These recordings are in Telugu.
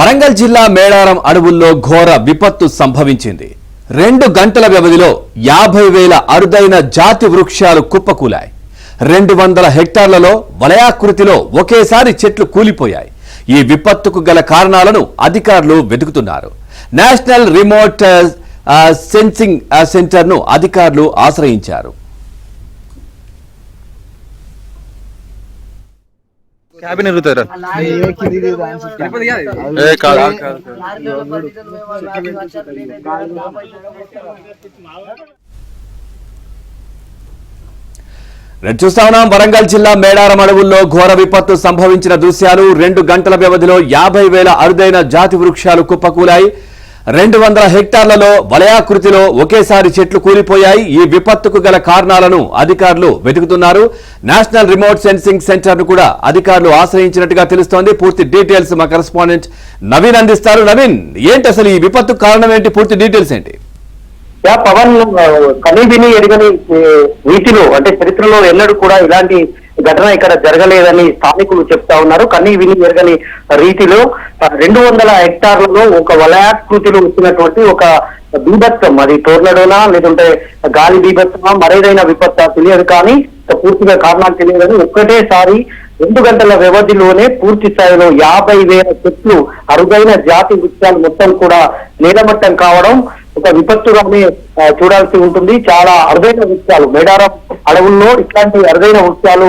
వరంగల్ జిల్లా మేడారం అడవుల్లో ఘోర విపత్తు సంభవించింది. 2 గంటల వ్యవధిలో 50,000 అరుదైన జాతి వృక్షాలు కుప్పకూలాయి. 200 హెక్టార్లలో వలయాకృతిలో ఒకేసారి చెట్లు కూలిపోయాయి. ఈ విపత్తుకు గల కారణాలను అధికారులు వెతుకుతున్నారు. నేషనల్ రిమోట్ సెన్సింగ్ సెంటర్ను అధికారులు ఆశ్రయించారు. చూస్తా ఉన్నాం వరంగల్ జిల్లా మేడారం అడవుల్లో ఘోర విపత్తు సంభవించిన దృశ్యాలు. 2 గంటల వ్యవధిలో 50,000 అరుదైన జాతి వృక్షాలు కుప్పకూలాయి. 200 హెక్టార్లలో వలయాకృతిలో ఒకేసారి చెట్లు కూలిపోయాయి. ఈ విపత్తుకు గల కారణాలను అధికారులు వెతుకుతున్నారు. నేషనల్ రిమోట్ సెన్సింగ్ సెంటర్ ను కూడా అధికారులు ఆశ్రయించినట్టుగా తెలుస్తోంది. పూర్తి డీటెయిల్స్ మా కరెస్పాండెంట్ నవీన్ అందిస్తారు. నవీన్, ఏంటి అసలు ఈ విపత్తు కారణం ఏంటి? పూర్తి డీటెయిల్స్ ఏంటి? పవన్, కనీవిని ఎరుగని రీతిలో అంటే చరిత్రలో ఎన్నడూ కూడా ఇలాంటి ఘటన ఇక్కడ జరగలేదని స్థానికులు చెప్తా ఉన్నారు. కనీవిని ఎరగని రీతిలో 200 హెక్టార్లలో ఒక వలయాకృతిలో వచ్చినటువంటి ఒక బీభత్సం, అది టోర్నడోనా లేదంటే గాలి బీభత్సమా మరేదైనా విపత్తా తెలియదు, కానీ పూర్తిగా కారణాలు తెలియదని ఒక్కటేసారి 2 గంటల వ్యవధిలోనే పూర్తి స్థాయిలో 50,000 చెట్లు, అరుదైన జాతి వృక్షాలు మొత్తం కూడా నేలమట్టం కావడం ఒక విపత్తుగానే చూడాల్సి ఉంటుంది. చాలా అరుదైన వృక్షాలు, మేడారం అడవుల్లో ఇట్లాంటి అరుదైన వృక్షాలు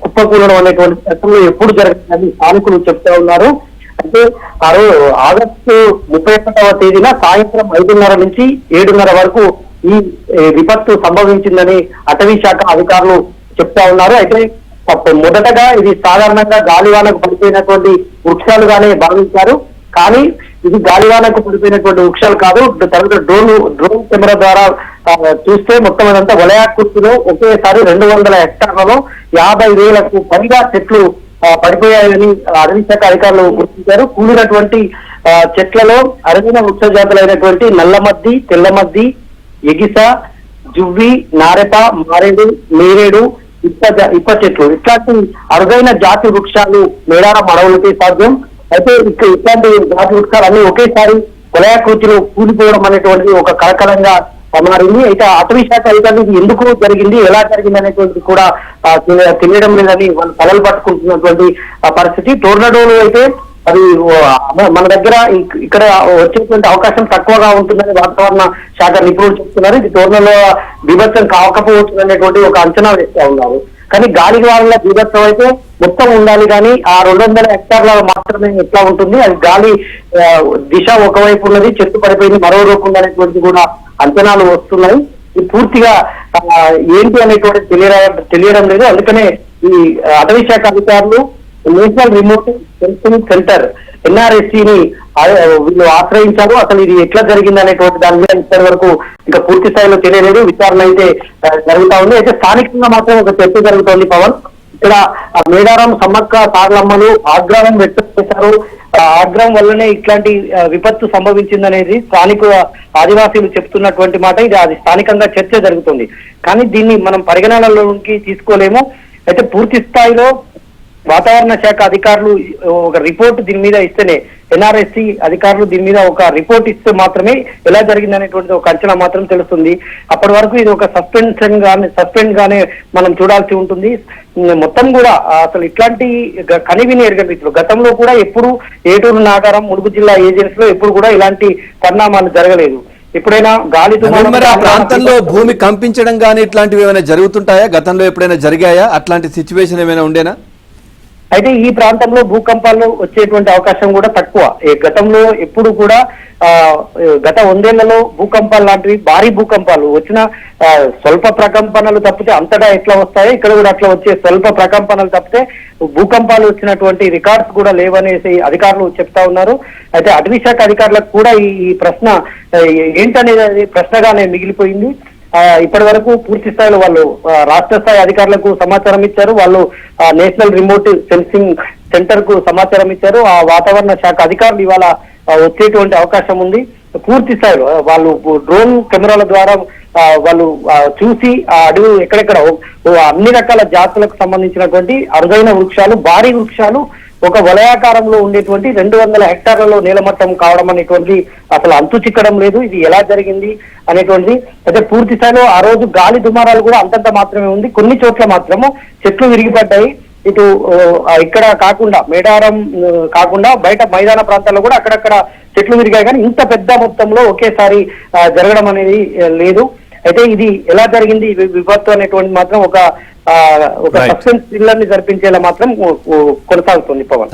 కుప్పకూలడం అనేటువంటి చట్టంలో ఎప్పుడు జరగదని స్థానికులు చెప్తా ఉన్నారు. అంటే ఆగస్టు 31వ తేదీన సాయంత్రం 5:30 నుంచి 7:30 వరకు ఈ విపత్తు సంభవించిందని అటవీ శాఖ అధికారులు చెప్తా ఉన్నారు. అయితే మొదటగా ఇది సాధారణంగా గాలివానకు పడిపోయినటువంటి వృక్షాలుగానే భావించారు, కానీ ఇది గాలివానకు పడిపోయినటువంటి వృక్షాలు కాదు. తర్వాత డ్రోన్ కెమెరా ద్వారా చూస్తే మొత్తం అదంతా వలయాకృతిలో ఒకేసారి 200 హెక్టార్లలో 50,000కు పైగా చెట్లు పడిపోయాయని అటవీ శాఖ అధికారులు గుర్తించారు. కూలినటువంటి చెట్లలో అరుదైన వృక్ష జాతులైనటువంటి నల్లమద్ది, తెల్లమద్ది, ఎగిస, జువ్వి, నారెప, మారేడు, నేరేడు, ఇప్ప చెట్లు, ఇట్లాంటి అరుదైన జాతి వృక్షాలు మేడారం అడవులకి సాధ్యం. అయితే ఇట్లాంటి జాతి వృక్షాలు అన్ని ఒకేసారి వలయాకృతిలో కూలిపోవడం అనేటువంటిది ఒక కలకలంగా మారింది. అయితే అటవీ శాఖ అధికారులు ఇది ఎందుకు జరిగింది, ఎలా జరిగింది అనేటువంటిది కూడా తెలియడం లేదని వాళ్ళు తలలు పట్టుకుంటున్నటువంటి పరిస్థితి. టోర్నడోలు అయితే అది మన దగ్గర ఇక్కడ వచ్చేటువంటి అవకాశం తక్కువగా ఉంటుందని వాతావరణ శాఖ నిపుణులు చెప్తున్నారు. ఇది టోర్నడో బీభత్సం కాకపోవచ్చు అనేటువంటి ఒక అంచనా వేస్తా ఉన్నారు. కానీ గాలి వానల బీభత్సం అయితే మొత్తం ఉండాలి, కానీ ఆ 200 హెక్టార్ల మాత్రమే ఎట్లా ఉంటుంది, అది గాలి దిశ ఒకవైపు ఉన్నది, చెట్టు పడిపోయింది మరో రూపు అనేటువంటిది కూడా అంచనాలు వస్తున్నాయి. ఇది పూర్తిగా ఏంటి అనేటువంటి తెలియడం లేదు. అందుకనే ఈ అటవీ శాఖ అధికారులు నేషనల్ రిమోట్ సెన్సింగ్ సెంటర్ NRSCని వీళ్ళు ఆశ్రయించారు. అసలు ఇది ఎట్లా జరిగింది అనేటువంటి దాని మీద ఇప్పటి వరకు ఇంకా పూర్తి స్థాయిలో తెలియలేదు. విచారణ అయితే జరుగుతా ఉంది. అయితే స్థానికంగా మాత్రం ఒక చర్చ జరుగుతోంది. పవన్, ఇక్కడ మేడారం సమ్మక్క సారలమ్మలు ఆగ్రహం వ్యక్తం చేశారు. ఆగ్రహం వల్లనే ఇట్లాంటి విపత్తు సంభవించిందనేది స్థానిక ఆదివాసీలు చెప్తున్నటువంటి మాట. ఇది అది స్థానికంగా చర్చ జరుగుతుంది, కానీ దీన్ని మనం పరిగణనలోకి తీసుకోలేము. అయితే పూర్తి స్థాయిలో వాతావరణ శాఖ అధికారులు ఒక రిపోర్ట్ దీని మీద ఇస్తేనే, NRSC అధికారులు దీని మీద ఒక రిపోర్ట్ ఇస్తే మాత్రమే ఎలా జరిగింది అనేటువంటి ఒక అంచనా మాత్రం తెలుస్తుంది. అప్పటి వరకు ఇది ఒక సస్పెండ్ గానే మనం చూడాల్సి ఉంటుంది. మొత్తం కూడా అసలు ఇట్లాంటి కనివిని ఎరగని రీతిలో గతంలో కూడా ఎప్పుడు ఏటూరు, నాగారం, ములుగు జిల్లా ఏజెన్సీలో ఎప్పుడు కూడా ఇలాంటి పరిణామాలు జరగలేదు. ఎప్పుడైనా గాలి ప్రాంతంలో భూమి కంపించడం కానీ ఇట్లాంటివి ఏమైనా జరుగుతుంటాయా? గతంలో ఎప్పుడైనా జరిగాయా? అట్లాంటి సిచ్యువేషన్ ఏమైనా ఉండేనా? అయితే ఈ ప్రాంతంలో భూకంపాలు వచ్చేటువంటి అవకాశం కూడా తక్కువ. గతంలో ఎప్పుడు కూడా గత 100 ఏళ్లలో భూకంపాలు లాంటివి, భారీ భూకంపాలు వచ్చిన స్వల్ప ప్రకంపనలు తప్పితే అంతటా ఎట్లా వస్తాయో ఇక్కడ కూడా అట్లా వచ్చే స్వల్ప ప్రకంపనలు తప్పితే భూకంపాలు వచ్చినటువంటి రికార్డ్స్ కూడా లేవనేసి అధికారులు చెప్తా ఉన్నారు. అయితే అటవీ శాఖ అధికారులకు కూడా ఈ ప్రశ్న ఏంటనేది ప్రశ్నగానే మిగిలిపోయింది. ఇప్పటి వరకు పూర్తి స్థాయిలో వాళ్ళు రాష్ట్ర స్థాయి అధికారులకు సమాచారం ఇచ్చారు, వాళ్ళు నేషనల్ రిమోట్ సెన్సింగ్ సెంటర్ కు సమాచారం ఇచ్చారు. ఆ వాతావరణ శాఖ అధికారులు ఇవాళ వచ్చేటువంటి అవకాశం ఉంది. పూర్తి స్థాయిలో వాళ్ళు డ్రోన్ కెమెరాల ద్వారా వాళ్ళు చూసి ఆ అడవి ఎక్కడెక్కడ అన్ని రకాల జాతులకు సంబంధించినటువంటి అరుదైన వృక్షాలు, భారీ వృక్షాలు ఒక వలయాకారంలో ఉండేటువంటి 200 హెక్టార్లలో నీలమట్టం కావడం అనేటువంటి అసలు అంతు చిక్కడం లేదు. ఇది ఎలా జరిగింది అనేటువంటిది అయితే పూర్తి స్థాయిలో ఆ రోజు గాలి దుమారాలు కూడా అంతంత మాత్రమే ఉంది. కొన్ని చోట్ల మాత్రము చెట్లు విరిగిపడ్డాయి. ఇటు ఇక్కడ కాకుండా మేడారం కాకుండా బయట మైదాన ప్రాంతాల్లో కూడా అక్కడక్కడ చెట్లు విరిగాయి, కానీ ఇంత పెద్ద మొత్తంలో ఒకేసారి జరగడం అనేది లేదు. అయితే ఇది ఎలా జరిగింది విపత్తు అనేటువంటి మాత్రం ఒక సస్పెన్స్ థ్రిల్లర్ ని జరిపించేలా మాత్రం కొనసాగుతుంది పవన్.